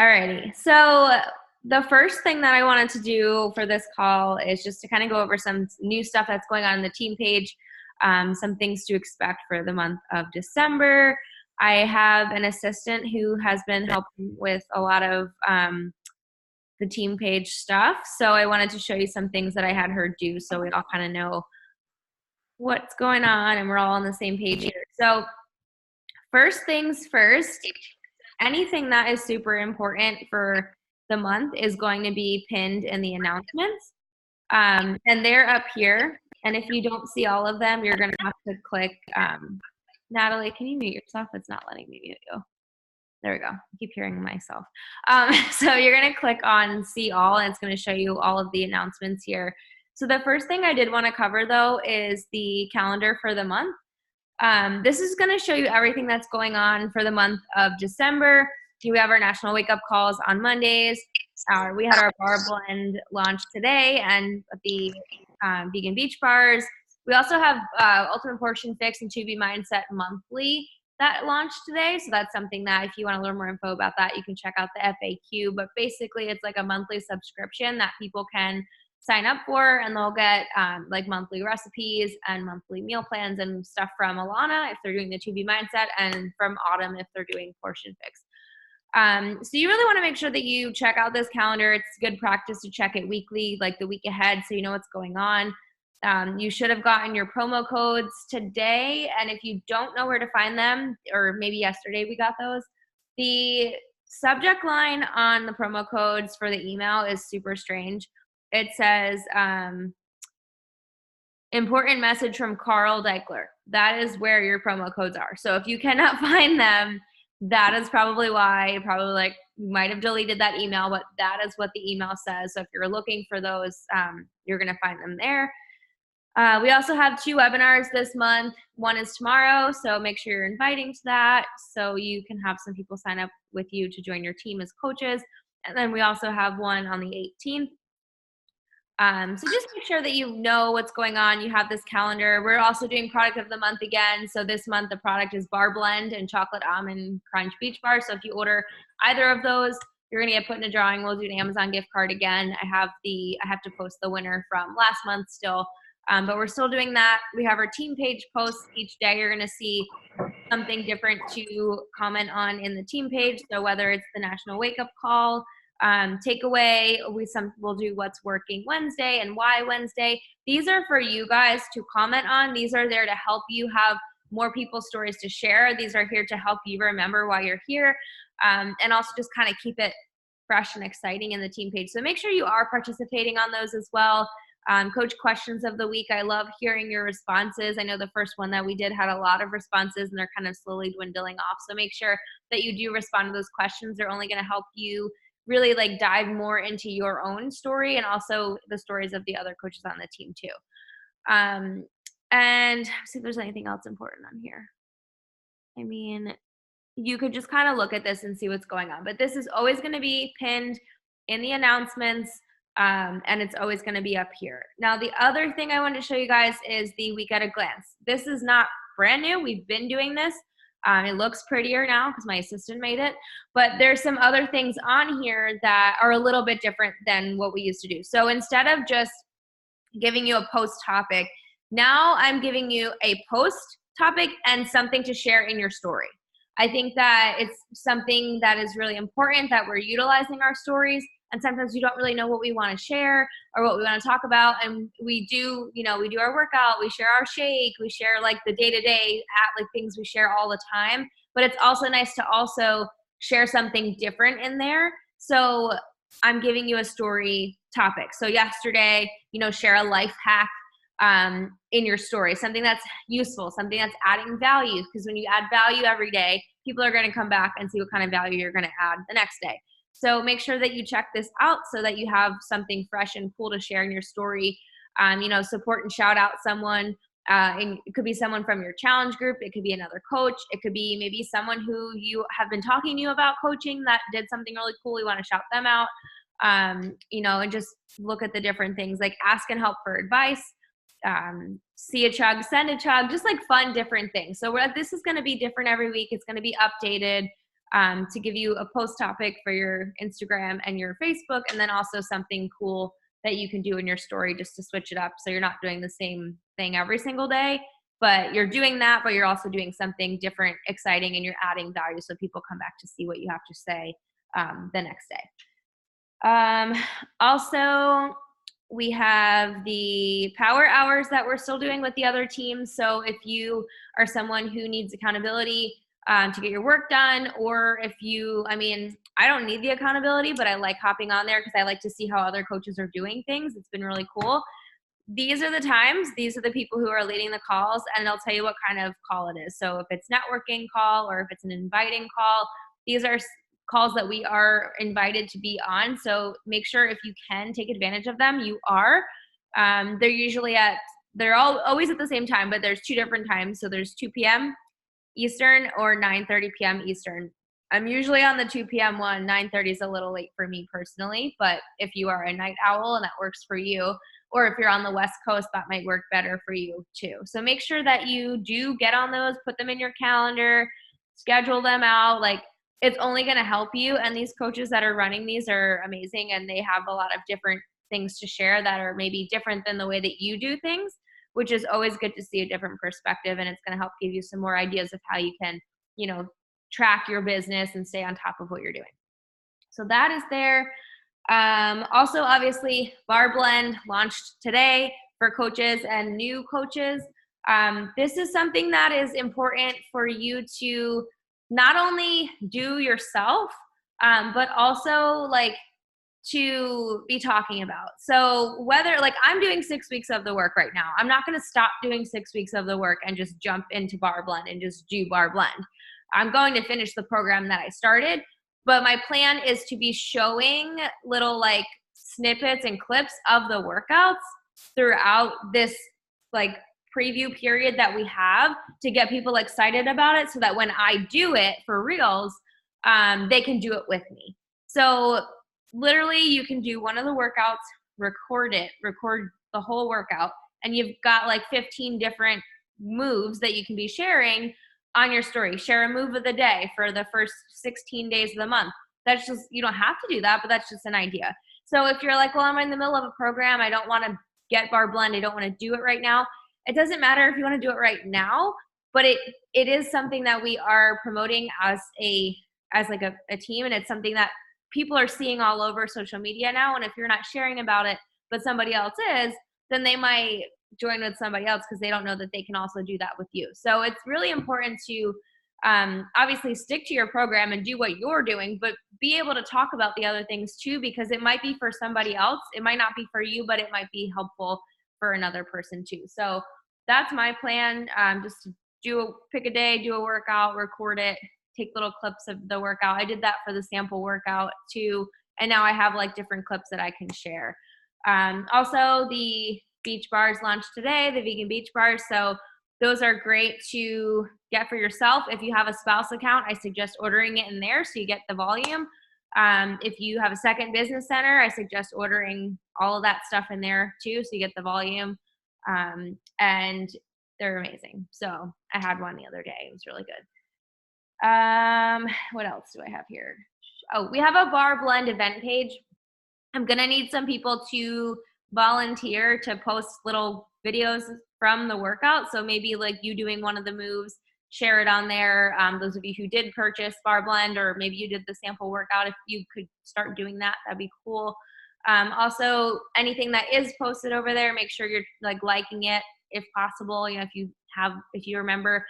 Alrighty. So the first thing that I wanted to do for this call is just to kind of go over some new stuff that's going on in the team page, some things to expect for the month of December. I have an assistant who has been helping with a lot of the team page stuff. So I wanted to show you some things that I had her do so we all kind of know what's going on and we're all on the same page here. So first things first, anything that is super important for the month is going to be pinned in the announcements. And they're up here. And if you don't see all of them, you're going to have to click. Natalie, can you mute yourself? It's not letting me mute you. There we go. I keep hearing myself. So you're going to click on see all, and it's going to show you all of the announcements here. So the first thing I did want to cover, though, is the calendar for the month. This is going to show you everything that's going on for the month of December. We have our national wake-up calls on Mondays. We had our bar blend launch today and the vegan beach bars. We also have Ultimate Portion Fix and To Be Mindset monthly that launched today. So that's something that if you want to learn more info about that, you can check out the FAQ. But basically, it's like a monthly subscription that people can sign up for, and they'll get like monthly recipes and monthly meal plans and stuff from Alana if they're doing the To Be Mindset, and from Autumn if they're doing Portion Fix. So you really want to make sure that you check out this calendar. It's good practice to check it weekly, like the week ahead, so you know what's going on. You should have gotten your promo codes today, and if you don't know where to find them, or maybe yesterday we got those, the subject line on the promo codes for the email is super strange. It says, important message from Carl Deichler. That is where your promo codes are. So if you cannot find them, that is probably why. Probably like you might have deleted that email, but that is what the email says. So if you're looking for those, you're going to find them there. We also have 2 webinars this month. One is tomorrow, so make sure you're inviting to that so you can have some people sign up with you to join your team as coaches. And then we also have one on the 18th. So just make sure that you know what's going on. You have this calendar. We're also doing product of the month again. So this month the product is Bar Blend and Chocolate Almond Crunch Beach Bar. So if you order either of those, you're gonna get put in a drawing. We'll do an Amazon gift card again. I have to post the winner from last month still, but we're still doing that. We have our team page posts each day. You're gonna see something different to comment on in the team page. So whether it's the National Wake Up Call, takeaway, we'll do what's working Wednesday and why Wednesday. These are for you guys to comment on. These are there to help you have more people's stories to share. These are here to help you remember why you're here, and also just kind of keep it fresh and exciting in the team page. So make sure you are participating on those as well. Coach questions of the week. I love hearing your responses. I know the first one that we did had a lot of responses and they're kind of slowly dwindling off. So make sure that you do respond to those questions. They're only going to help you really like dive more into your own story and also the stories of the other coaches on the team too. And see if there's anything else important on here. I mean, you could just kind of look at this and see what's going on, but this is always going to be pinned in the announcements, and it's always going to be up here. Now, the other thing I wanted to show you guys is the week at a glance. This is not brand new. We've been doing this. It looks prettier now because my assistant made it, but there's some other things on here that are a little bit different than what we used to do. So instead of just giving you a post topic, now I'm giving you a post topic and something to share in your story. I think that it's something that is really important that we're utilizing our stories, and sometimes we don't really know what we want to share or what we want to talk about. And we do, we do our workout, we share our shake, we share like the day-to-day like things we share all the time. But it's also nice to also share something different in there. So I'm giving you a story topic. So yesterday, share a life hack in your story, something that's useful, something that's adding value. Because when you add value every day, people are going to come back and see what kind of value you're going to add the next day. So make sure that you check this out so that you have something fresh and cool to share in your story. Support and shout out someone. And it could be someone from your challenge group. It could be another coach. It could be maybe someone who you have been talking to you about coaching that did something really cool. You want to shout them out, and just look at the different things like ask and help for advice. See a chug, send a chug, just like fun, different things. So this is going to be different every week. It's going to be updated. to give you a post topic for your Instagram and your Facebook, and then also something cool that you can do in your story just to switch it up so you're not doing the same thing every single day, but you're doing that, but you're also doing something different, exciting, and you're adding value so people come back to see what you have to say the next day. Also, we have the power hours that we're still doing with the other teams. So if you are someone who needs accountability to get your work done, or if you, I mean, I don't need the accountability, but I like hopping on there because I like to see how other coaches are doing things. It's been really cool. These are the times, these are the people who are leading the calls, and they'll tell you what kind of call it is. So if it's networking call or if it's an inviting call, these are calls that we are invited to be on. So make sure if you can take advantage of them, you are. They're usually they're all always at the same time, but there's 2 different times. So there's 2 p.m. Eastern or 9:30 p.m. Eastern. I'm usually on the 2 p.m. one. 9:30 is a little late for me personally, but if you are a night owl and that works for you, or if you're on the West Coast, that might work better for you too. So make sure that you do get on those, put them in your calendar, schedule them out. Like, it's only going to help you. And these coaches that are running these are amazing, and they have a lot of different things to share that are maybe different than the way that you do things, which is always good to see a different perspective. And it's going to help give you some more ideas of how you can, track your business and stay on top of what you're doing. So that is there. Also, obviously, Bar Blend launched today for coaches and new coaches. This is something that is important for you to not only do yourself, but also to be talking about. So whether I'm doing 6 weeks of the work right now, I'm not going to stop doing 6 weeks of the work and just jump into Bar Blend and just do Bar Blend. I'm going to finish the program that I started, but my plan is to be showing little snippets and clips of the workouts throughout this preview period that we have to get people excited about it, so that when I do it for reals, they can do it with me. So literally you can do one of the workouts, record the whole workout, and you've got 15 different moves that you can be sharing on your story. Share a move of the day for the first 16 days of the month. That's just, you don't have to do that, but that's just an idea. So if you're well, I'm in the middle of a program, I don't want to get Bar Blend, I don't want to do it right now. It doesn't matter if you want to do it right now, but it is something that we are promoting as a team, and it's something that people are seeing all over social media now. And if you're not sharing about it, but somebody else is, then they might join with somebody else because they don't know that they can also do that with you. So it's really important to obviously stick to your program and do what you're doing, but be able to talk about the other things too, because it might be for somebody else. It might not be for you, but it might be helpful for another person too. So that's my plan. Just to pick a day, do a workout, record it, take little clips of the workout. I did that for the sample workout too. And now I have different clips that I can share. Also, the beach bars launched today, the vegan beach bars. So those are great to get for yourself. If you have a spouse account, I suggest ordering it in there so you get the volume. If you have a second business center, I suggest ordering all of that stuff in there too so you get the volume. And they're amazing. So I had one the other day. It was really good. What else do I have here? Oh, we have a Bar Blend event page. I'm going to need some people to volunteer to post little videos from the workout. So maybe you doing one of the moves, share it on there. Those of you who did purchase Bar Blend, or maybe you did the sample workout, if you could start doing that, that'd be cool. Also, anything that is posted over there, make sure you're liking it if possible. If you remember,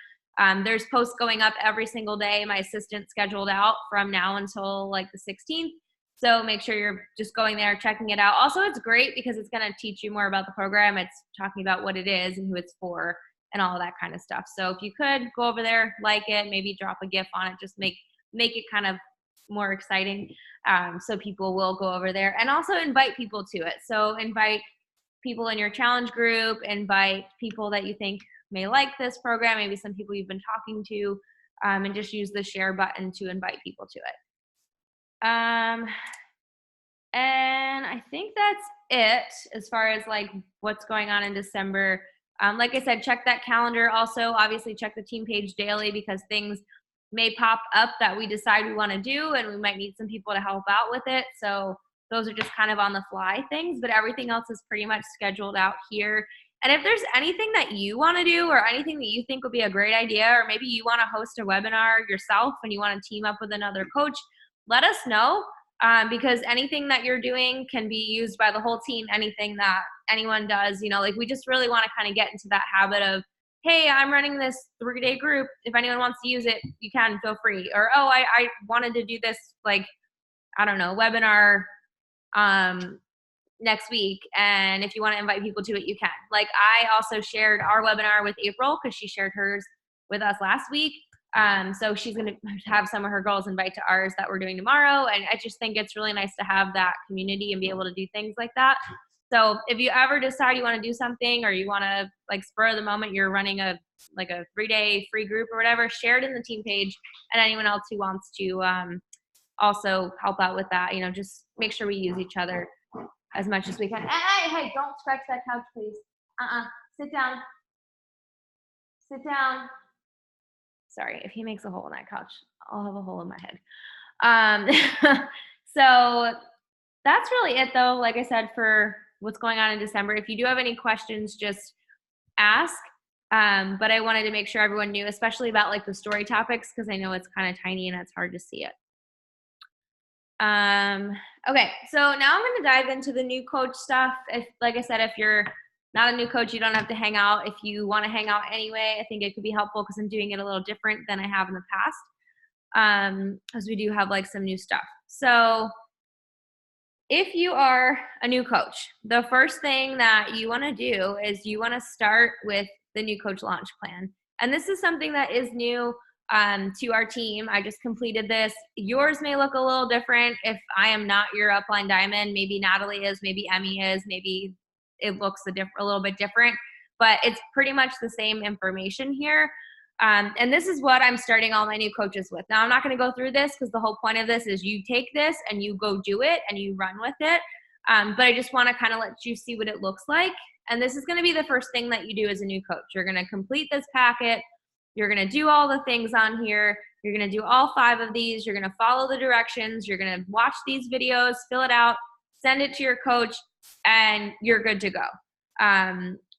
there's posts going up every single day. My assistant scheduled out from now until the 16th. So make sure you're just going there, checking it out. Also, it's great because it's going to teach you more about the program. It's talking about what it is and who it's for and all of that kind of stuff. So if you could go over there, like it, maybe drop a GIF on it, just make it kind of more exciting. So people will go over there, and also invite people to it. So invite people in your challenge group, invite people that you think may like this program, maybe some people you've been talking to, and just use the share button to invite people to it. And I think that's it as far as what's going on in December. Like I said, check that calendar. Also, obviously check the team page daily because things may pop up that we decide we want to do, and we might need some people to help out with it. So those are just kind of on the fly things, but everything else is pretty much scheduled out here. And if there's anything that you want to do or anything that you think would be a great idea, or maybe you want to host a webinar yourself and you want to team up with another coach, let us know, because anything that you're doing can be used by the whole team. Anything that anyone does, like we just really want to kind of get into that habit of, hey, I'm running this 3-day group. If anyone wants to use it, you can, feel free. Or, oh, I wanted to do this, like, I don't know, webinar next week, and if you want to invite people to it, you can. Like, I also shared our webinar with April because she shared hers with us last week. So she's going to have some of her girls invite to ours that we're doing tomorrow. And I just think it's really nice to have that community and be able to do things like that. So if you ever decide you want to do something, or you want to, like, spur of the moment, you're running a 3-day free group or whatever, share it in the team page. And anyone else who wants to also help out with that, just make sure we use each other as much as we can. Hey, don't scratch that couch, please. Sit down. Sit down. Sorry, if he makes a hole in that couch, I'll have a hole in my head. So that's really it, though. Like I said, for what's going on in December, if you do have any questions, just ask. But I wanted to make sure everyone knew, especially about like the story topics, because I know it's kind of tiny and it's hard to see it. Okay, so now I'm going to dive into the new coach stuff. Like I said, if you're not a new coach, you don't have to hang out. If you want to hang out anyway, I think it could be helpful because I'm doing it a little different than I have in the past, because we do have like some new stuff. So if you are a new coach, the first thing that you want to do is you want to start with the new coach launch plan. And this is something that is new to our team. I just completed this. Yours may look a little different. If I am not your upline diamond, maybe Natalie is, maybe Emmy is, maybe it looks a little bit different, but it's pretty much the same information here. And this is what I'm starting all my new coaches with. Now, I'm not going to go through this because the whole point of this is you take this and you go do it and you run with it. But I just want to kind of let you see what it looks like. And this is going to be the first thing that you do as a new coach. You're going to complete this packet. You're going to do all the things on here. You're going to do all 5 of these. You're going to follow the directions. You're going to watch these videos, fill it out, send it to your coach, and you're good to go.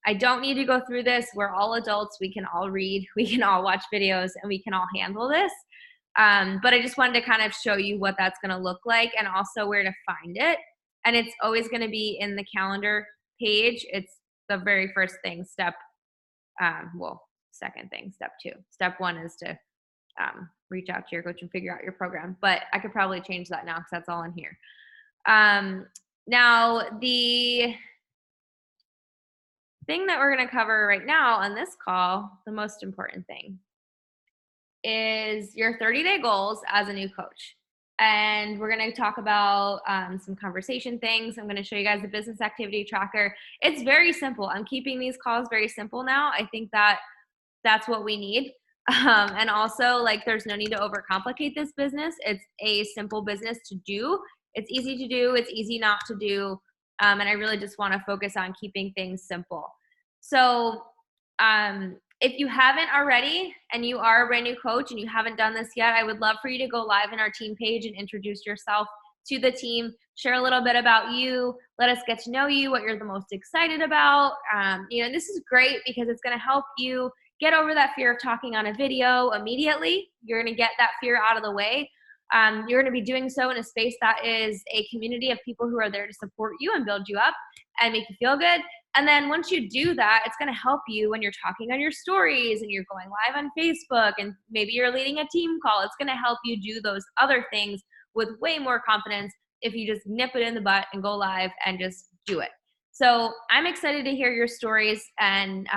I don't need to go through this. We're all adults. We can all read. We can all watch videos, and we can all handle this. But I just wanted to kind of show you what that's going to look like and also where to find it. And it's always going to be in the calendar page. It's the very first thing, second thing, step 2. Step 1 is to reach out to your coach and figure out your program. But I could probably change that now because that's all in here. Now, the thing that we're going to cover right now on this call, the most important thing, is your 30-day goals as a new coach. And we're going to talk about some conversation things. I'm going to show you guys the business activity tracker. It's very simple. I'm keeping these calls very simple now. I think that that's what we need. And also, like, there's no need to overcomplicate this business. It's a simple business to do. It's easy to do. It's easy not to do. And I really just want to focus on keeping things simple. So if you haven't already and you are a brand new coach and you haven't done this yet, I would love for you to go live in our team page and introduce yourself to the team. Share a little bit about you. Let us get to know you, what you're the most excited about. This is great because it's going to help you get over that fear of talking on a video immediately. You're going to get that fear out of the way. You're going to be doing so in a space that is a community of people who are there to support you and build you up and make you feel good. And then once you do that, it's going to help you when you're talking on your stories and you're going live on Facebook and maybe you're leading a team call. It's going to help you do those other things with way more confidence if you just nip it in the butt and go live and just do it. So I'm excited to hear your stories, and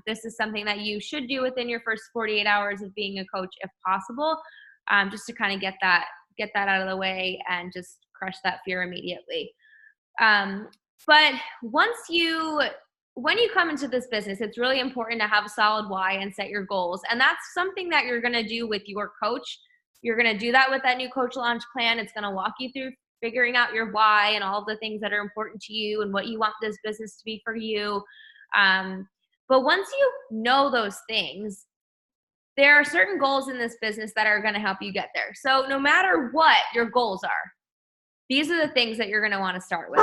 this is something that you should do within your first 48 hours of being a coach if possible, just to kind of get that out of the way and just crush that fear immediately. But when you come into this business, it's really important to have a solid why and set your goals. And that's something that you're going to do with your coach. You're going to do that with that new coach launch plan. It's going to walk you through figuring out your why and all of the things that are important to you and what you want this business to be for you. But once you know those things there are certain goals in this business that are going to help you get there. So no matter what your goals are, these are the things that you're going to want to start with.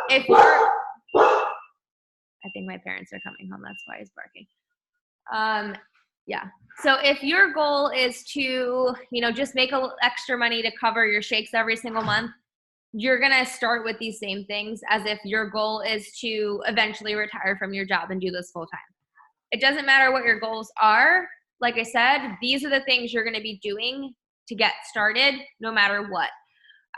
If you're, I think my parents are coming home. That's why he's barking. Yeah. So if your goal is to, just make a little extra money to cover your shakes every single month, you're going to start with these same things as if your goal is to eventually retire from your job and do this full time. It doesn't matter what your goals are. Like I said, these are the things you're going to be doing to get started no matter what.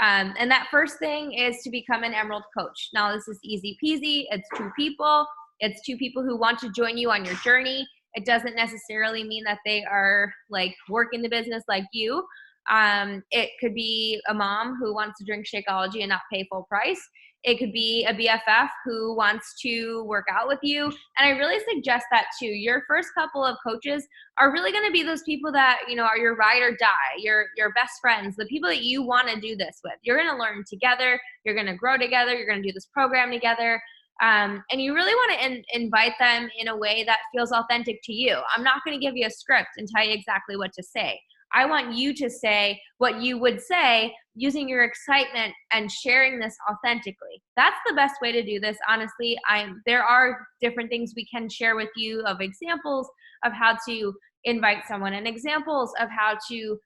And that first thing is to become an Emerald coach. Now, this is easy peasy. It's two people. It's two people who want to join you on your journey. It doesn't necessarily mean that they are like working the business like you. It could be a mom who wants to drink Shakeology and not pay full price. It could be a BFF who wants to work out with you. And I really suggest that too. Your first couple of coaches are really going to be those people that, are your ride or die, your best friends, the people that you want to do this with. You're going to learn together. You're going to grow together. You're going to do this program together. And you really want to invite them in a way that feels authentic to you. I'm not going to give you a script and tell you exactly what to say. I want you to say what you would say using your excitement and sharing this authentically. That's the best way to do this, honestly. There are different things we can share with you of examples of how to invite someone and examples of how to,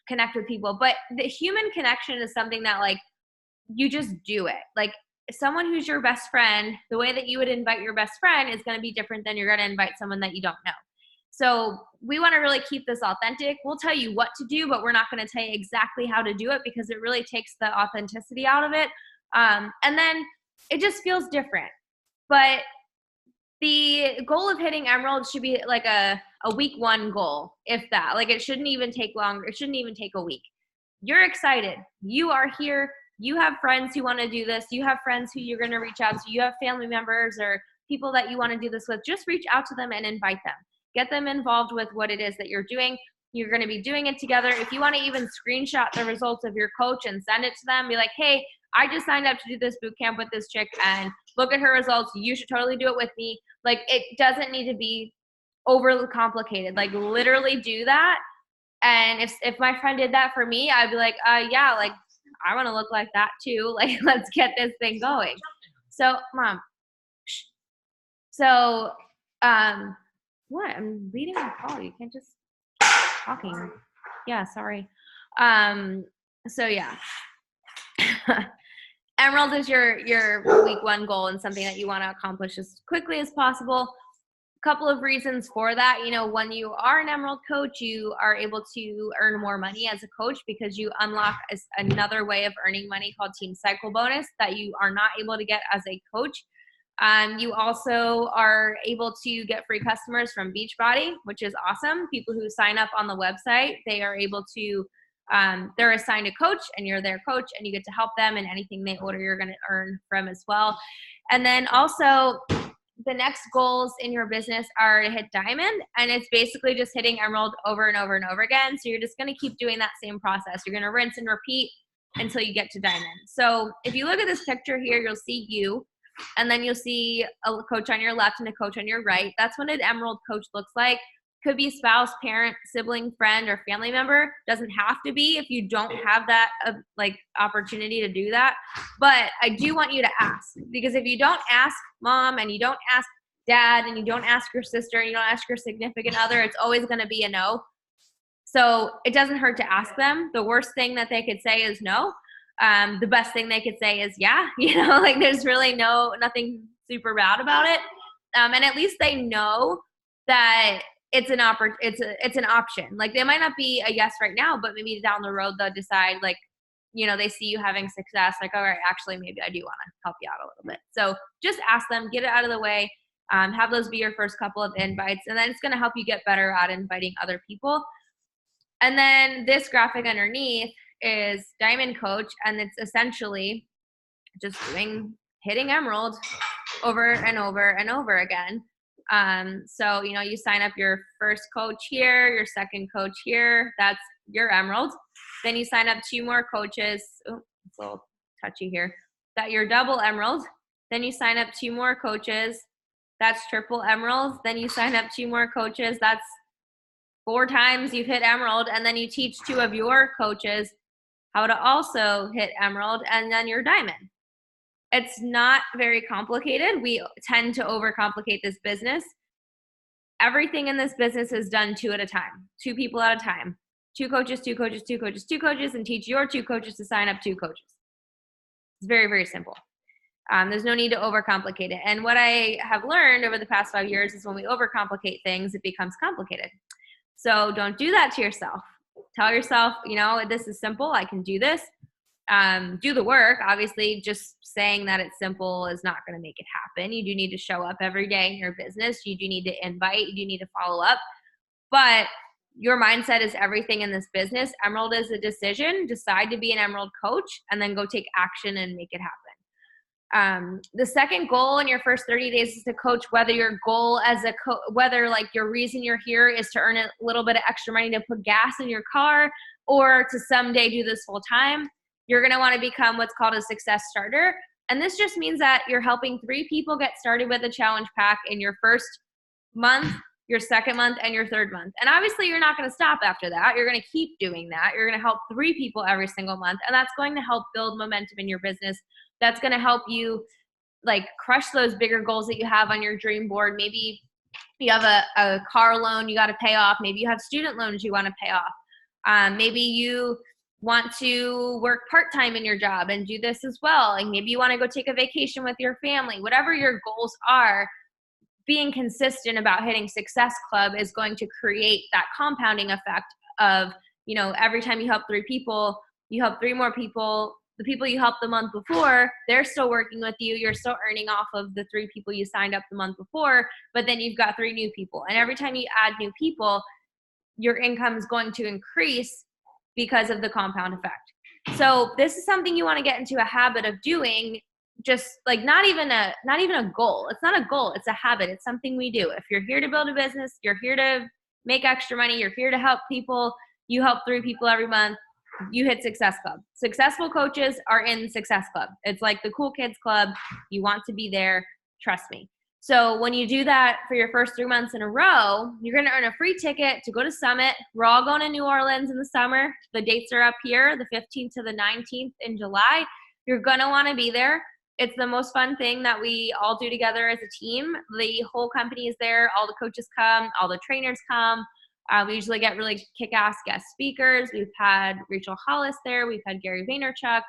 connect with people. But the human connection is something that, like, you just do it. Like, someone who's your best friend, the way that you would invite your best friend is going to be different than you're going to invite someone that you don't know. So we want to really keep this authentic. We'll tell you what to do, but we're not going to tell you exactly how to do it because it really takes the authenticity out of it. And then it just feels different. But the goal of hitting Emerald should be like a week one goal, if that. Like, it shouldn't even take longer. It shouldn't even take a week. You're excited. You are here. You have friends who want to do this. You have friends who you're going to reach out to. You have family members or people that you want to do this with. Just reach out to them and invite them. Get them involved with what it is that you're doing. You're going to be doing it together. If you want to even screenshot the results of your coach and send it to them, be like, hey, I just signed up to do this boot camp with this chick and look at her results. You should totally do it with me. Like, it doesn't need to be overly complicated. Like, literally do that. And if my friend did that for me, I'd be like, yeah, like, I want to look like that too. Like, let's get this thing going. So, Mom. So, what? I'm leading a call. You can't just keep talking. Yeah, sorry. So yeah. Emerald is your week one goal and something that you want to accomplish as quickly as possible. A couple of reasons for that. When you are an Emerald coach, you are able to earn more money as a coach because you unlock another way of earning money called Team Cycle Bonus that you are not able to get as a coach. You also are able to get free customers from Beachbody, which is awesome. People who sign up on the website, they are able to, they're assigned a coach and you're their coach and you get to help them, and anything they order, you're going to earn from as well. And then also the next goals in your business are to hit Diamond, and it's basically just hitting Emerald over and over and over again. So you're just going to keep doing that same process. You're going to rinse and repeat until you get to Diamond. So if you look at this picture here, you'll see you. And then you'll see a coach on your left and a coach on your right. That's what an Emerald coach looks like. Could be spouse, parent, sibling, friend, or family member. Doesn't have to be if you don't have that opportunity to do that. But I do want you to ask, because if you don't ask mom and you don't ask dad and you don't ask your sister and you don't ask your significant other, it's always going to be a no. So it doesn't hurt to ask them. The worst thing that they could say is no. The best thing they could say is yeah, there's really nothing super bad about it. And at least they know that it's an option. Like, they might not be a yes right now, but maybe down the road they'll decide, like, they see you having success, like, all right, actually maybe I do want to help you out a little bit. So just ask them, get it out of the way, have those be your first couple of invites, and then it's going to help you get better at inviting other people. And then this graphic underneath is Diamond Coach, and it's essentially just hitting Emerald over and over and over again. So you sign up your first coach here, your second coach here, that's your Emerald. Then you sign up 2 more coaches. Oh, it's a little touchy here. That your double Emerald. Then you sign up 2 more coaches. That's triple emeralds. Then you sign up 2 more coaches. That's 4 times you've hit emerald. And then you teach 2 of your coaches how to also hit emerald, and then you're diamond. It's not very complicated. We tend to overcomplicate this business. Everything in this business is done 2 at a time, 2 people at a time, 2 coaches, 2 coaches, 2 coaches, 2 coaches, and teach your 2 coaches to sign up 2 coaches. It's very, very simple. There's no need to overcomplicate it. And what I have learned over the past 5 years is when we overcomplicate things, it becomes complicated. So don't do that to yourself. Tell yourself, this is simple. I can do this. Do the work. Obviously, just saying that it's simple is not going to make it happen. You do need to show up every day in your business. You do need to invite. You do need to follow up. But your mindset is everything in this business. Emerald is a decision. Decide to be an Emerald coach and then go take action and make it happen. The second goal in your first 30 days is to coach, whether your goal as whether like your reason you're here is to earn a little bit of extra money to put gas in your car or to someday do this full time. You're going to want to become what's called a success starter. And this just means that you're helping 3 people get started with a challenge pack in your first month, your second month, and your third month. And obviously you're not going to stop after that. You're going to keep doing that. You're going to help 3 people every single month. And that's going to help build momentum in your business. That's going to help you like crush those bigger goals that you have on your dream board. Maybe you have a car loan you got to pay off. Maybe you have student loans you want to pay off. Maybe you want to work part-time in your job and do this as well. And maybe you want to go take a vacation with your family. Whatever your goals are, being consistent about hitting Success Club is going to create that compounding effect of, every time you help 3 people, you help 3 more people. The people you helped the month before, they're still working with you. You're still earning off of the 3 people you signed up the month before, but then you've got 3 new people. And every time you add new people, your income is going to increase because of the compound effect. So this is something you want to get into a habit of doing, just like not even a goal. It's not a goal, it's a habit. It's something we do. If you're here to build a business, you're here to make extra money, you're here to help people, you help 3 people every month, you hit Success Club. Successful coaches are in Success Club. It's like the cool kids club. You want to be there, trust me. So when you do that for your first 3 months in a row, you're going to earn a free ticket to go to Summit. We're all going to New Orleans in the summer. The dates are up here, the 15th to the 19th in July. You're going to want to be there. It's the most fun thing that we all do together as a team. The whole company is there. All the coaches come. All the trainers come. We usually get really kick-ass guest speakers. We've had Rachel Hollis there. We've had Gary Vaynerchuk.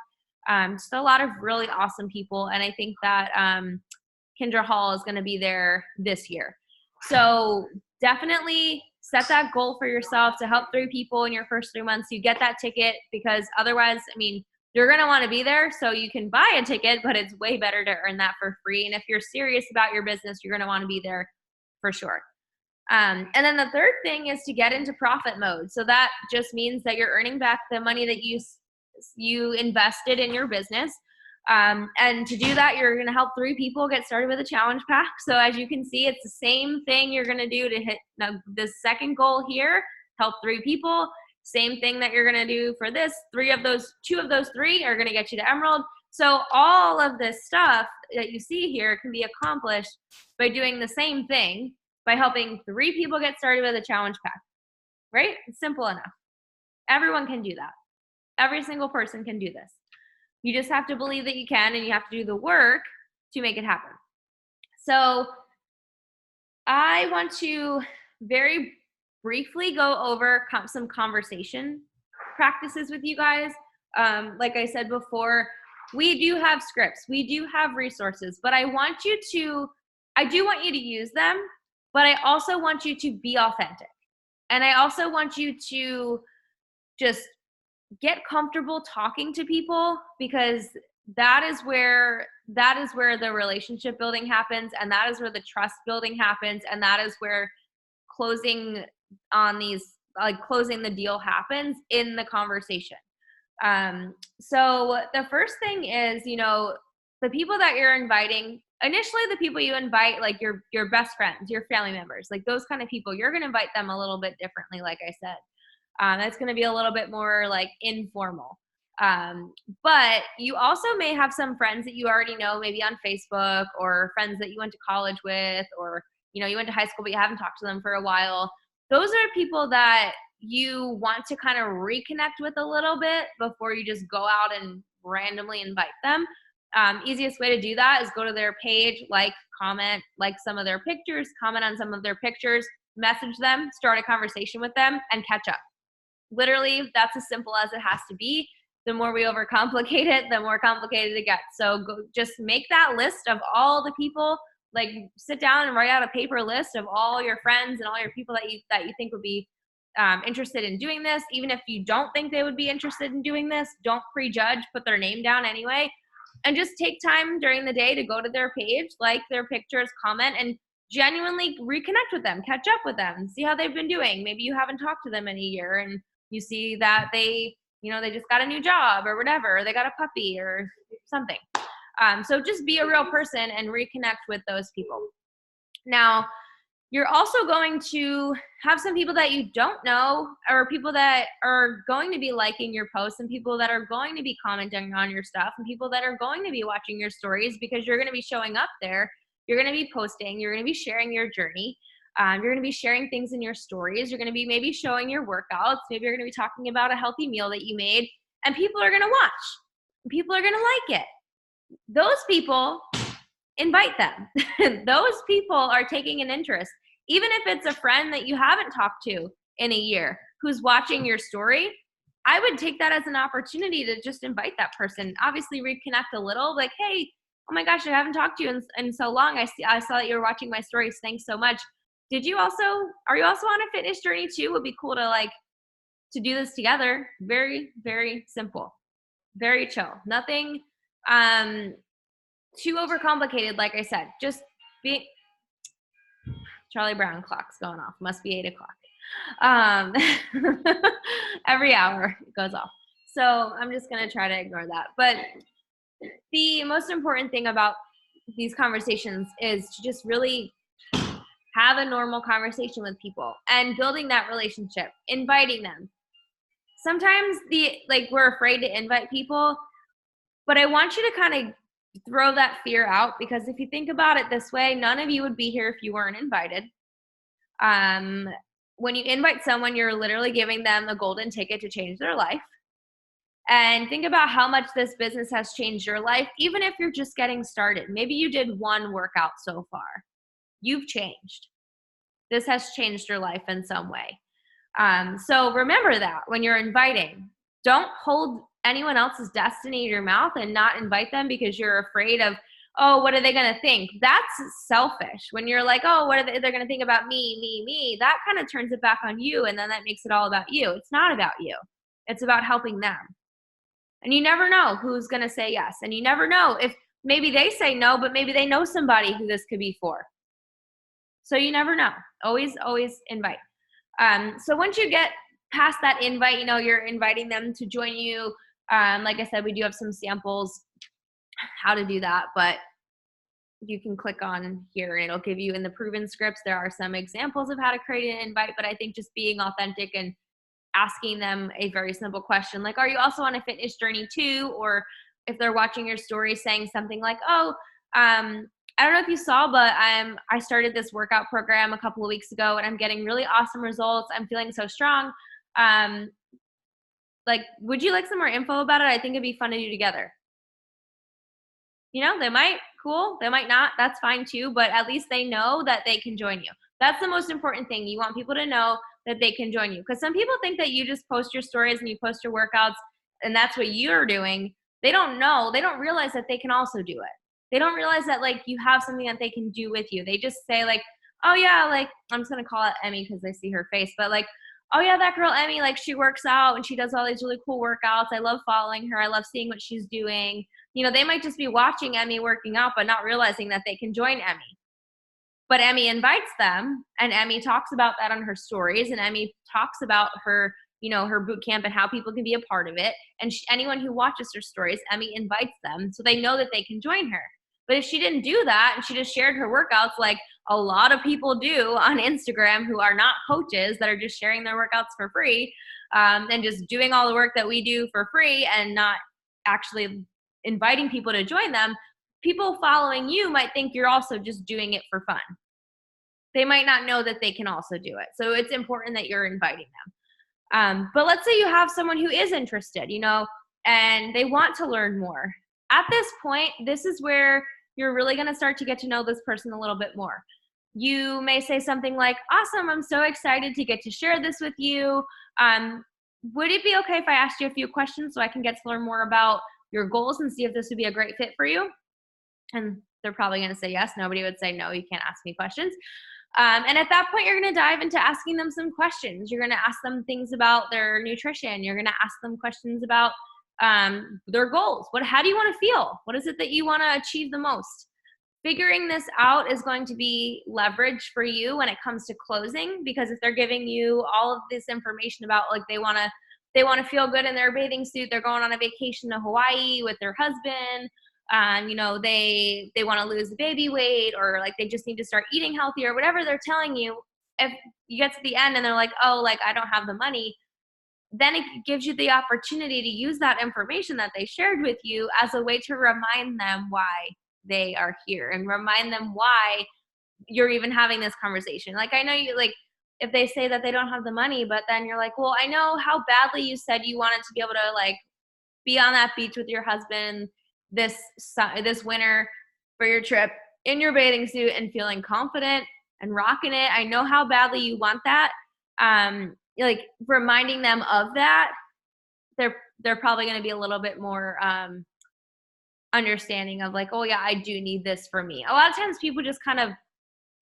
Just a lot of really awesome people. And I think that Kendra Hall is going to be there this year. So definitely set that goal for yourself to help 3 people in your first 3 months. You get that ticket because otherwise, you're going to want to be there. So you can buy a ticket, but it's way better to earn that for free. And if you're serious about your business, you're going to want to be there for sure. And then the third thing is to get into profit mode. So that just means that you're earning back the money that you invested in your business. And to do that, you're going to help 3 people get started with a challenge pack. So as you can see, it's the same thing you're going to do to hit the second goal here, help 3 people. Same thing that you're going to do for this. 2 of those 3 are going to get you to Emerald. So all of this stuff that you see here can be accomplished by doing the same thing, by helping 3 people get started with a challenge pack, right? It's simple enough. Everyone can do that. Every single person can do this. You just have to believe that you can, and you have to do the work to make it happen. So I want to very briefly go over some conversation practices with you guys. Like I said before, we do have scripts. We do have resources, but I do want you to use them, but I also want you to be authentic. And I also want you to just get comfortable talking to people, because that is where the relationship building happens, and that is where the trust building happens, and that is where closing the deal happens in the conversation. So the first thing is, the people that you're inviting, initially the people you invite, like your best friends, your family members, like those kind of people, you're going to invite them a little bit differently. Like I said, that's going to be a little bit more like informal. But you also may have some friends that you already know, maybe on Facebook, or friends that you went to college with, or you went to high school but you haven't talked to them for a while. Those are people that you want to kind of reconnect with a little bit before you just go out and randomly invite them. Easiest way to do that is go to their page, comment, some of their pictures, comment on some of their pictures, message them, start a conversation with them, and catch up. Literally, that's as simple as it has to be. The more we overcomplicate it, the more complicated it gets. So just make that list of all the people. Sit down and write out a paper list of all your friends and all your people that you think would be interested in doing this. Even if you don't think they would be interested in doing this, don't prejudge, put their name down anyway. And just take time during the day to go to their page, like their pictures, comment, and genuinely reconnect with them, catch up with them, see how they've been doing. Maybe you haven't talked to them in a year and you see that they just got a new job or whatever, or they got a puppy or something. So just be a real person and reconnect with those people. Now, you're also going to have some people that you don't know, or people that are going to be liking your posts, and people that are going to be commenting on your stuff, and people that are going to be watching your stories because you're going to be showing up there. You're going to be posting. You're going to be sharing your journey. You're going to be sharing things in your stories. You're going to be maybe showing your workouts. Maybe you're going to be talking about a healthy meal that you made, and people are going to watch. People are going to like it. Those people, invite them. Those people are taking an interest. Even if it's a friend that you haven't talked to in a year who's watching your story, I would take that as an opportunity to just invite that person. Obviously reconnect a little, like, hey, oh my gosh, I haven't talked to you in so long. I saw that you were watching my stories. Thanks so much. Are you also on a fitness journey too? It would be cool to do this together. Very, very simple. Very chill. Nothing too overcomplicated. Like I said, just be. Charlie Brown clock's going off. Must be 8:00. Every hour it goes off. So I'm just gonna try to ignore that. But the most important thing about these conversations is to just really have a normal conversation with people and building that relationship, inviting them. Sometimes we're afraid to invite people, but I want you to kind of throw that fear out, because if you think about it this way, none of you would be here if you weren't invited. When you invite someone, you're literally giving them the golden ticket to change their life. And think about how much this business has changed your life, even if you're just getting started. Maybe you did one workout so far. You've changed. This has changed your life in some way. So remember that when you're inviting. Don't hold anyone else's destiny in your mouth and not invite them because you're afraid of, oh, what are they going to think? That's selfish. When you're like, oh, what are they're going to think about me, that kind of turns it back on you, and then that makes it all about you. It's not about you. It's about helping them. And you never know who's going to say yes. And you never know if maybe they say no, but maybe they know somebody who this could be for. So you never know. Always invite. So once you get past that invite, you're inviting them to join you. Like I said, we do have some samples how to do that, but you can click on here and it'll give you in the proven scripts. There are some examples of how to create an invite, but I think just being authentic and asking them a very simple question, like, are you also on a fitness journey too? Or if they're watching your story, saying something like, oh, I don't know if you saw, but I started this workout program a couple of weeks ago and I'm getting really awesome results. I'm feeling so strong. Would you like some more info about it? I think it'd be fun to do together. They might, cool. They might not. That's fine too. But at least they know that they can join you. That's the most important thing. You want people to know that they can join you. Because some people think that you just post your stories and you post your workouts and that's what you're doing. They don't know. They don't realize that they can also do it. They don't realize that you have something that they can do with you. They just say oh yeah, I'm just going to call it Emmy because I see her face. But oh yeah, that girl Emmy, she works out and she does all these really cool workouts. I love following her. I love seeing what she's doing. They might just be watching Emmy working out, but not realizing that they can join Emmy. But Emmy invites them, and Emmy talks about that on her stories, and Emmy talks about her, her boot camp and how people can be a part of it. And anyone who watches her stories, Emmy invites them so they know that they can join her. But if she didn't do that and she just shared her workouts like a lot of people do on Instagram who are not coaches that are just sharing their workouts for free, and just doing all the work that we do for free and not actually inviting people to join them, people following you might think you're also just doing it for fun. They might not know that they can also do it. So it's important that you're inviting them. But let's say you have someone who is interested, and they want to learn more. At this point, this is where you're really going to start to get to know this person a little bit more. You may say something like, awesome, I'm so excited to get to share this with you. Would it be okay if I asked you a few questions so I can get to learn more about your goals and see if this would be a great fit for you? And they're probably going to say yes. Nobody would say no, you can't ask me questions. And at that point, you're going to dive into asking them some questions. You're going to ask them things about their nutrition. You're going to ask them questions about their goals. How do you want to feel? What is it that you want to achieve the most? Figuring this out is going to be leverage for you when it comes to closing, because if they're giving you all of this information about like they want to feel good in their bathing suit, they're going on a vacation to Hawaii with their husband, they want to lose the baby weight, or like they just need to start eating healthy, or whatever they're telling you. If you get to the end and they're like, oh, like I don't have the money, then it gives you the opportunity to use that information that they shared with you as a way to remind them why they are here and remind them why you're even having this conversation. Like, I know you, like, if they say that they don't have the money, but then you're like, well, I know how badly you said you wanted to be able to like be on that beach with your husband this winter for your trip in your bathing suit and feeling confident and rocking it. I know how badly you want that. Like reminding them of that, they're probably going to be a little bit more understanding of like, oh yeah, I do need this for me. A lot of times people just kind of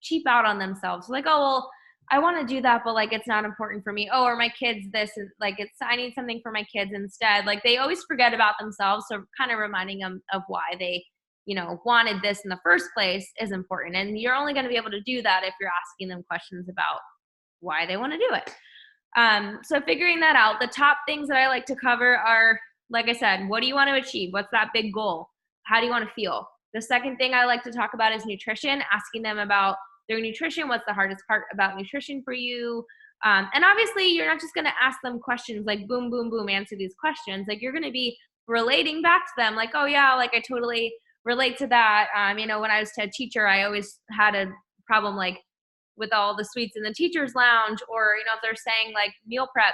cheap out on themselves. Like, oh, well, I want to do that, but like, it's not important for me. Oh, or my kids, this is like, I need something for my kids instead. Like they always forget about themselves. So kind of reminding them of why they, wanted this in the first place is important. And you're only going to be able to do that if you're asking them questions about why they want to do it. So figuring that out, the top things that I like to cover are, like I said, what do you want to achieve? What's that big goal? How do you want to feel? The second thing I like to talk about is nutrition, asking them about their nutrition. What's the hardest part about nutrition for you? And obviously you're not just going to ask them questions like boom, boom, boom, answer these questions. Like you're going to be relating back to them like, oh yeah, like I totally relate to that. When I was a teacher, I always had a problem like with all the sweets in the teacher's lounge, or, if they're saying like meal prep,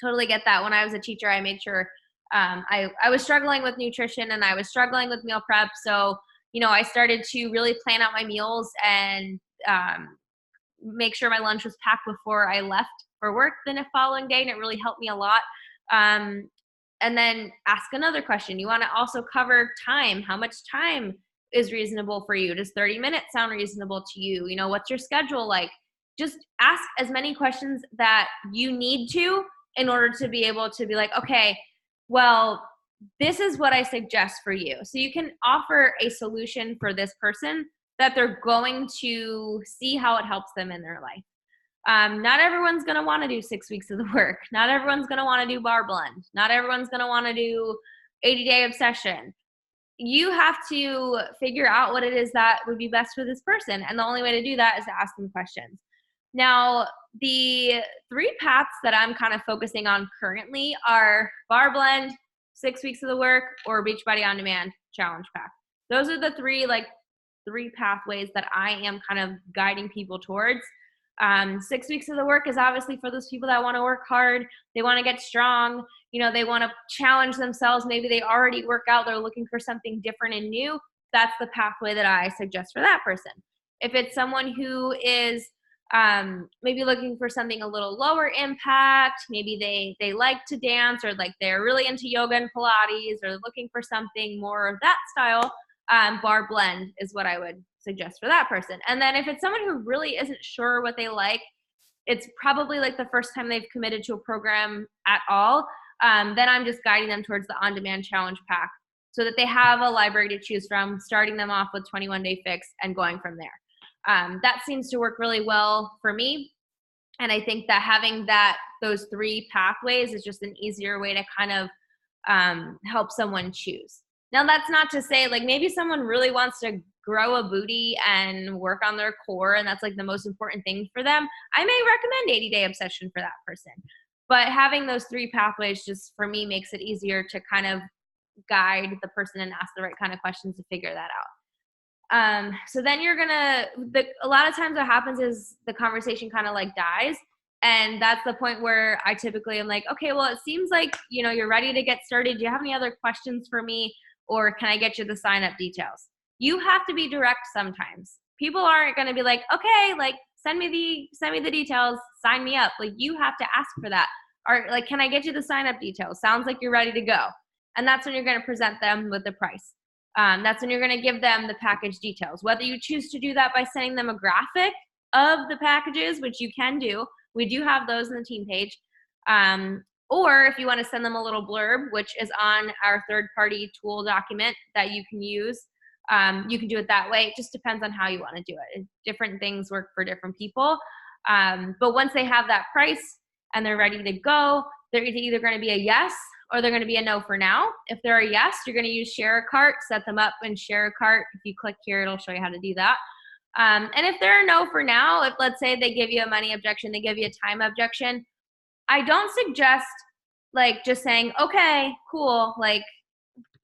totally get that. When I was a teacher, I made sure I was struggling with nutrition and I was struggling with meal prep. So, I started to really plan out my meals and make sure my lunch was packed before I left for work the following day. And it really helped me a lot. And then ask another question. You want to also cover time. How much time is reasonable for you? Does 30 minutes sound reasonable to you? What's your schedule like? Just ask as many questions that you need to in order to be able to be like, okay, well, this is what I suggest for you. So you can offer a solution for this person that they're going to see how it helps them in their life. Not everyone's going to want to do 6 weeks of the work. Not everyone's going to want to do Barre Blend. Not everyone's going to want to do 80-day obsession. You have to figure out what it is that would be best for this person. And the only way to do that is to ask them questions. Now, the 3 paths that I'm kind of focusing on currently are Barre Blend, 6 weeks of the work, or Beachbody On Demand challenge pack. Those are the three pathways that I am kind of guiding people towards. 6 weeks of the work is obviously for those people that want to work hard. They want to get strong. They want to challenge themselves. Maybe they already work out. They're looking for something different and new. That's the pathway that I suggest for that person. If it's someone who is maybe looking for something a little lower impact, maybe they like to dance, or like they're really into yoga and Pilates, or looking for something more of that style, Barre Blend is what I would suggest for that person. And then if it's someone who really isn't sure what they like, it's probably like the first time they've committed to a program at all, then I'm just guiding them towards the on-demand challenge pack so that they have a library to choose from, starting them off with 21 Day Fix and going from there. That seems to work really well for me. And I think that having those 3 pathways is just an easier way to kind of help someone choose. Now, that's not to say like maybe someone really wants to grow a booty and work on their core, and that's like the most important thing for them. I may recommend 80-day obsession for that person. But having those 3 pathways just for me makes it easier to kind of guide the person and ask the right kind of questions to figure that out. So then a lot of times what happens is the conversation kind of like dies. And that's the point where I typically am like, okay, well, it seems like, you're ready to get started. Do you have any other questions for me? Or can I get you the sign up details? You have to be direct sometimes. People aren't going to be like, okay, like send me the details, sign me up. Like you have to ask for that. Or like, can I get you the sign up details? Sounds like you're ready to go. And that's when you're going to present them with the price. That's when you're going to give them the package details. Whether you choose to do that by sending them a graphic of the packages, which you can do. We do have those in the team page. Or if you want to send them a little blurb, which is on our third-party tool document that you can use, you can do it that way. It just depends on how you want to do it. Different things work for different people. But once they have that price and they're ready to go, they're either going to be a yes or they're going to be a no for now. If they're a yes, you're going to use share a cart, set them up in share a cart. If you click here, it'll show you how to do that. And if they're a no for now, if let's say they give you a money objection, they give you a time objection, I don't suggest like just saying, okay, cool, like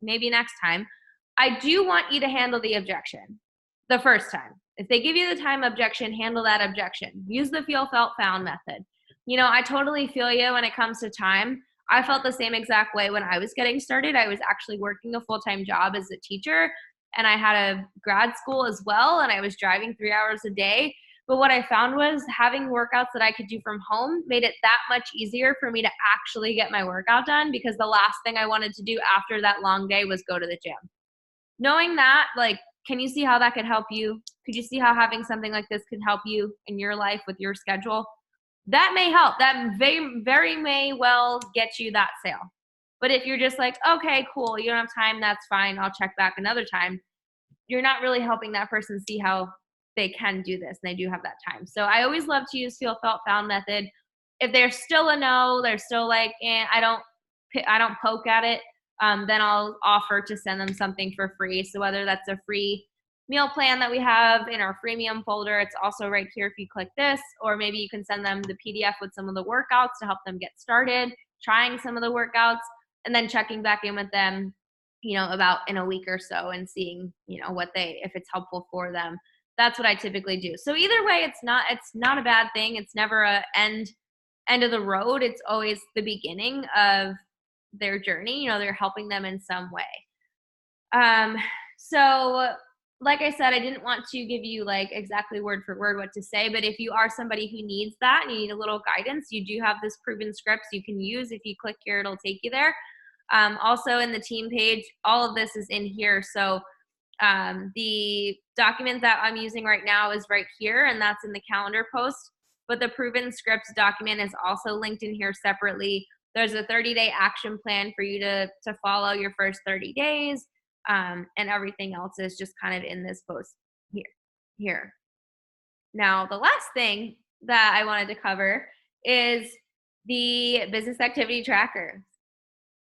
maybe next time. I do want you to handle the objection the first time. If they give you the time objection, handle that objection. Use the feel, felt, found method. I totally feel you when it comes to time. I felt the same exact way when I was getting started. I was actually working a full-time job as a teacher, and I had a grad school as well, and I was driving 3 hours a day. But what I found was having workouts that I could do from home made it that much easier for me to actually get my workout done, because the last thing I wanted to do after that long day was go to the gym. Knowing that, like, can you see how that could help you? Could you see how having something like this could help you in your life with your schedule? That may help. That very may well get you that sale. But if you're just like, okay, cool, you don't have time, that's fine, I'll check back another time, you're not really helping that person see how they can do this and they do have that time. So I always love to use feel, felt, found method. If they're still a no, they're still like, I don't poke at it, then I'll offer to send them something for free. So whether that's a free meal plan that we have in our freemium folder, it's also right here if you click this, or maybe you can send them the PDF with some of the workouts to help them get started, trying some of the workouts, and then checking back in with them, about in a week or so and seeing, if it's helpful for them. That's what I typically do. So either way, it's not a bad thing. It's never a end of the road. It's always the beginning of their journey. They're helping them in some way. So like I said, I didn't want to give you like exactly word for word what to say, but if you are somebody who needs that and you need a little guidance, you do have this proven scripts you can use. If you click here, it'll take you there. Also in the team page, all of this is in here. So the document that I'm using right now is right here, and that's in the calendar post. But the proven scripts document is also linked in here separately. There's a 30-day action plan for you to follow your first 30 days. And everything else is just kind of in this post here. Now, the last thing that I wanted to cover is the business activity tracker.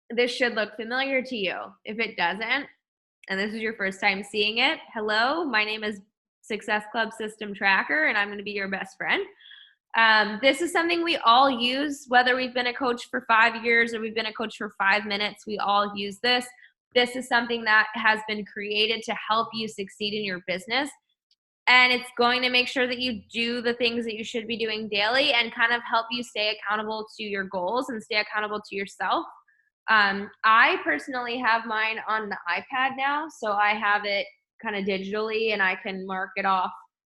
This should look familiar to you. If it doesn't, and this is your first time seeing it, hello, my name is Success Club System Tracker, and I'm going to be your best friend. This is something we all use, whether we've been a coach for 5 years or we've been a coach for 5 minutes, we all use this. This is something that has been created to help you succeed in your business. And it's going to make sure that you do the things that you should be doing daily and kind of help you stay accountable to your goals and stay accountable to yourself. I personally have mine on the iPad now, so I have it kind of digitally and I can mark it off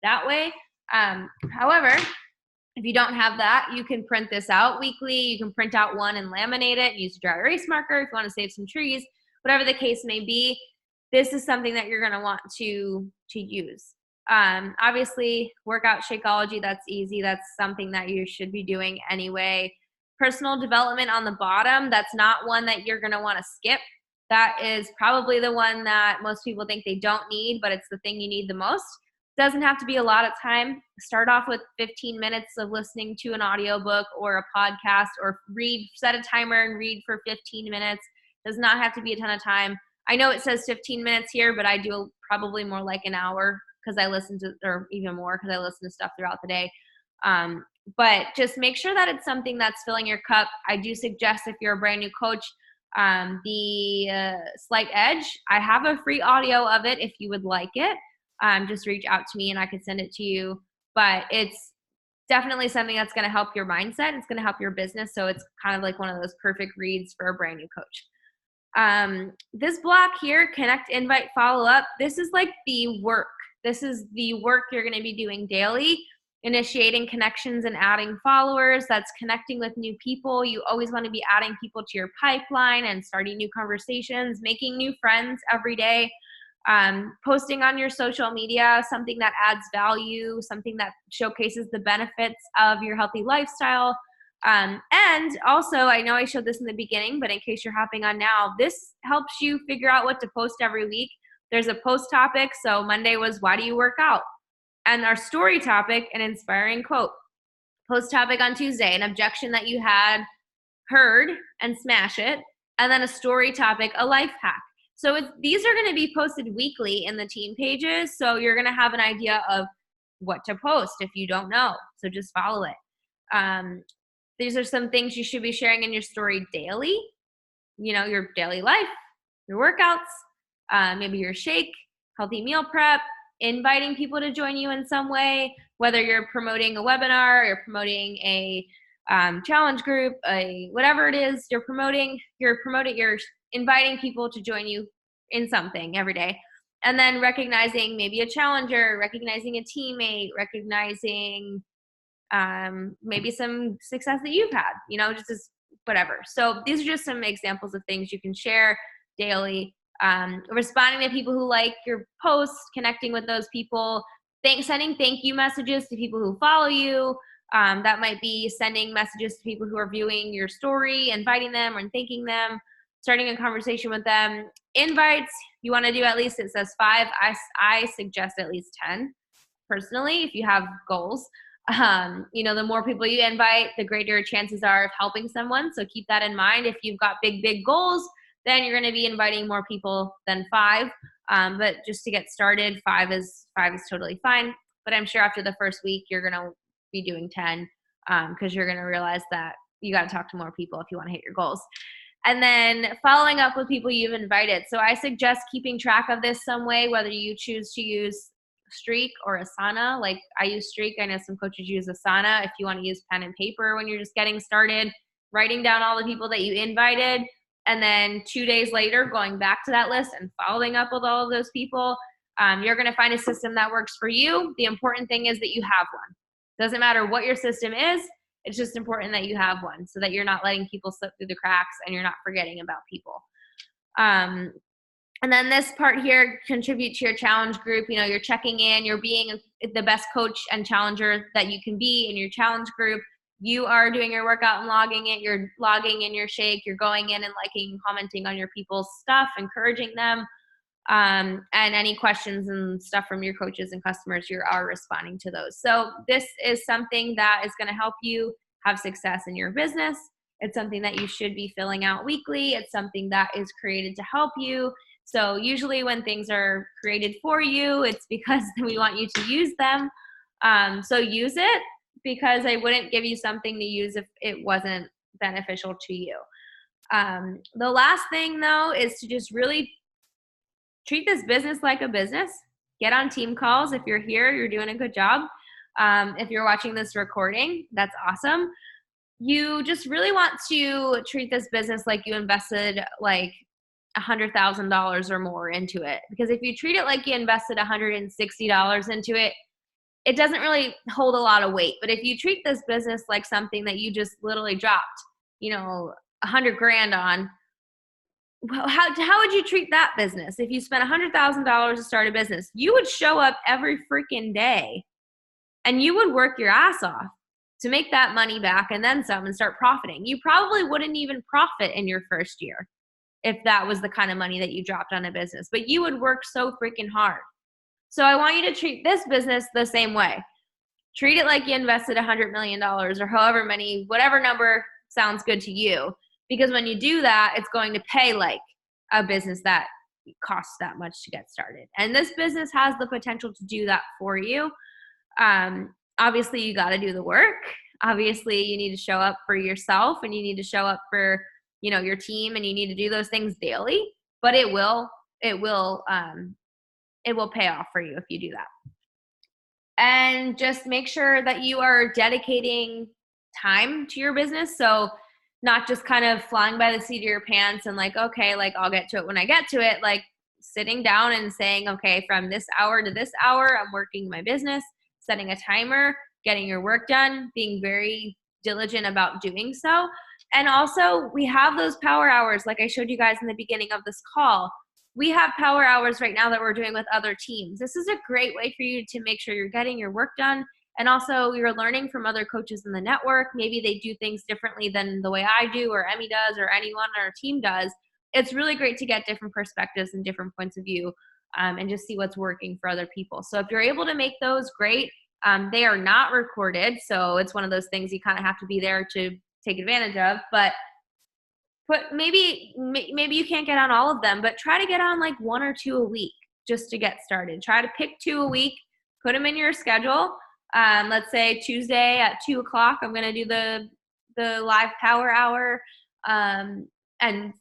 that way. However, if you don't have that, you can print this out weekly. You can print out one and laminate it, use a dry erase marker if you want to save some trees. Whatever the case may be, this is something that you're going to want to use. Obviously, workout Shakeology, that's easy. That's something that you should be doing anyway. Personal development on the bottom, that's not one that you're going to want to skip. That is probably the one that most people think they don't need, but it's the thing you need the most. Doesn't have to be a lot of time. Start off with 15 minutes of listening to an audiobook or a podcast, or set a timer and read for 15 minutes. Does not have to be a ton of time. I know it says 15 minutes here, but I do probably more like an hour because I listen to, or even more because I listen to stuff throughout the day. but just make sure that it's something that's filling your cup. I do suggest if you're a brand new coach, the Slight Edge, I have a free audio of it if you would like it. Just reach out to me and I can send it to you. But it's definitely something that's going to help your mindset. It's going to help your business. So it's kind of like one of those perfect reads for a brand new coach. This block here, connect, invite, follow up. This is like the work. This is the work you're going to be doing daily, initiating connections and adding followers. That's connecting with new people. You always want to be adding people to your pipeline and starting new conversations, making new friends every day. Posting on your social media something that adds value, something that showcases the benefits of your healthy lifestyle. And also, I know I showed this in the beginning, but in case you're hopping on now, this helps you figure out what to post every week. There's a post topic. So Monday was, why do you work out? And our story topic, an inspiring quote. Post topic on Tuesday, an objection that you had heard and smash it. And then a story topic, a life hack. So these are going to be posted weekly in the team pages. So you're going to have an idea of what to post if you don't know. So just follow it. These are some things you should be sharing in your story daily. You know, your daily life, your workouts, maybe your shake, healthy meal prep, inviting people to join you in some way, whether you're promoting a webinar, you're promoting a challenge group, whatever it is you're promoting, you're inviting people to join you in something every day. And then recognizing maybe a challenger, recognizing a teammate, recognizing maybe some success that you've had, you know, just as whatever. So these are just some examples of things you can share daily. Responding to people who like your posts, connecting with those people, sending thank you messages to people who follow you. That might be sending messages to people who are viewing your story, inviting them and thanking them, starting a conversation with them. Invites, you want to do at least, it says 5. I suggest at least 10, personally, if you have goals. You know, the more people you invite, the greater chances are of helping someone. So keep that in mind. If you've got big goals, then you're going to be inviting more people than 5. But just to get started, 5 is totally fine. But I'm sure after the first week, you're going to be doing 10 because you're going to realize that you got to talk to more people if you want to hit your goals. And then following up with people you've invited. So I suggest keeping track of this some way, whether you choose to use Streak or Asana. Like I use Streak. I know some coaches use Asana. If you want to use pen and paper when you're just getting started, writing down all the people that you invited, and then 2 days later going back to that list and following up with all of those people. You're going to find a system that works for you. The important thing is that you have one. Doesn't matter what your system is. It's just important that you have one so that you're not letting people slip through the cracks and you're not forgetting about people. And then this part here, contribute to your challenge group. You know, you're checking in, you're being the best coach and challenger that you can be in your challenge group. You are doing your workout and logging it. You're logging in your shake. You're going in and liking and commenting on your people's stuff, encouraging them. And any questions and stuff from your coaches and customers, you are responding to those. So this is something that is going to help you have success in your business. It's something that you should be filling out weekly. It's something that is created to help you. So usually when things are created for you, it's because we want you to use them. So use it, because I wouldn't give you something to use if it wasn't beneficial to you. The last thing though is to just really treat this business like a business. Get on team calls. If you're here, you're doing a good job. If you're watching this recording, that's awesome. You just really want to treat this business like you invested like $100,000 or more into it. Because if you treat it like you invested $160 into it, it doesn't really hold a lot of weight. But if you treat this business like something that you just literally dropped, you know, $100,000 on, how would you treat that business? If you spent $100,000 to start a business, you would show up every freaking day and you would work your ass off to make that money back and then some and start profiting. You probably wouldn't even profit in your first year if that was the kind of money that you dropped on a business, but you would work so freaking hard. So I want you to treat this business the same way. Treat it like you invested $100 million or however many, whatever number sounds good to you. Because when you do that, it's going to pay like a business that costs that much to get started. And this business has the potential to do that for you. Obviously, you got to do the work. Obviously, you need to show up for yourself and you need to show up for, your team, and you need to do those things daily, but it will pay off for you if you do that. And just make sure that you are dedicating time to your business. So not just kind of flying by the seat of your pants and like, okay, like I'll get to it when I get to it. Like sitting down and saying, okay, from this hour to this hour, I'm working my business, setting a timer, getting your work done, being very diligent about doing so. And also, we have those power hours, like I showed you guys in the beginning of this call. We have power hours right now that we're doing with other teams. This is a great way for you to make sure you're getting your work done. And also, you're learning from other coaches in the network. Maybe they do things differently than the way I do, or Emmy does, or anyone on our team does. It's really great to get different perspectives and different points of view, and just see what's working for other people. So if you're able to make those, great. They are not recorded, so it's one of those things you kind of have to be there to take advantage of. But maybe you can't get on all of them, but try to get on like 1 or 2 a week just to get started. Try to pick 2 a week, put them in your schedule. Let's say Tuesday at 2 o'clock, I'm going to do the live power hour. And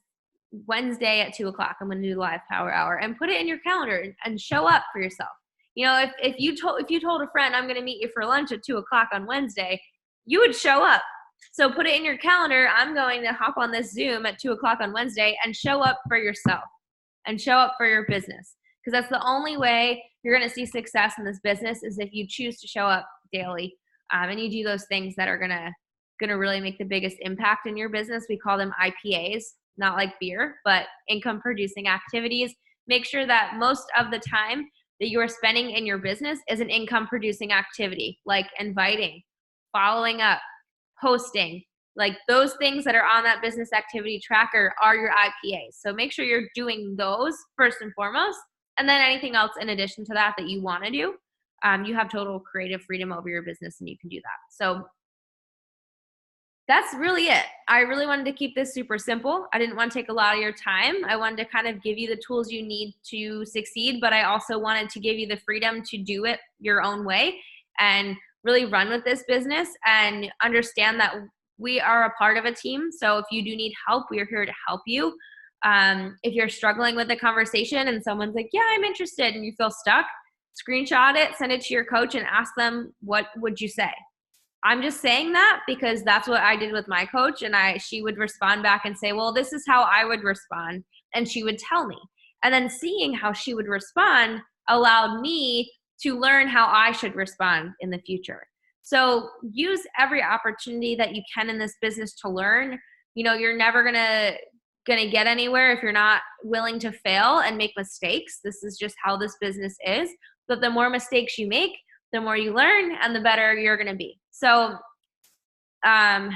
Wednesday at 2 o'clock, I'm going to do the live power hour, and put it in your calendar and show up for yourself. If you told a friend, I'm going to meet you for lunch at 2 o'clock on Wednesday, you would show up. So put it in your calendar. I'm going to hop on this Zoom at 2 o'clock on Wednesday, and show up for yourself and show up for your business. Because that's the only way you're going to see success in this business, is if you choose to show up daily, and you do those things that are going to really make the biggest impact in your business. We call them IPAs, not like beer, but income producing activities. Make sure that most of the time that you are spending in your business is an income producing activity, like inviting, following up, posting. Like those things that are on that business activity tracker are your IPAs. So make sure you're doing those first and foremost, and then anything else in addition to that you want to do. You have total creative freedom over your business, and you can do that. So that's really it. I really wanted to keep this super simple. I didn't want to take a lot of your time. I wanted to kind of give you the tools you need to succeed, but I also wanted to give you the freedom to do it your own way and really run with this business, and understand that we are a part of a team. So if you do need help, we are here to help you. If you're struggling with a conversation and someone's like, yeah, I'm interested, and you feel stuck, screenshot it, send it to your coach, and ask them, what would you say? I'm just saying that because that's what I did with my coach, and she would respond back and say, well, this is how I would respond, and she would tell me. And then seeing how she would respond allowed me to learn how I should respond in the future. So use every opportunity that you can in this business to learn. You're never gonna get anywhere if you're not willing to fail and make mistakes. This is just how this business is. But the more mistakes you make, the more you learn, and the better you're going to be. So that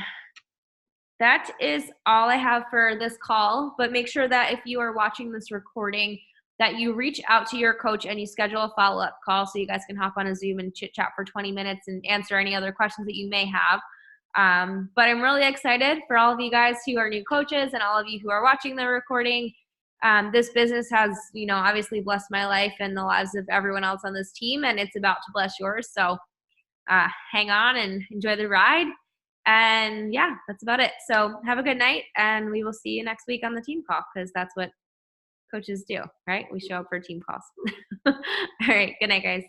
is all I have for this call. But make sure that if you are watching this recording, that you reach out to your coach and you schedule a follow-up call so you guys can hop on a Zoom and chit-chat for 20 minutes and answer any other questions that you may have. But I'm really excited for all of you guys who are new coaches and all of you who are watching the recording. This business has, obviously blessed my life and the lives of everyone else on this team, and it's about to bless yours. So hang on and enjoy the ride. And yeah, that's about it. So have a good night, and we will see you next week on the team call, because that's what coaches do, right? We show up for team calls. All right. Good night, guys.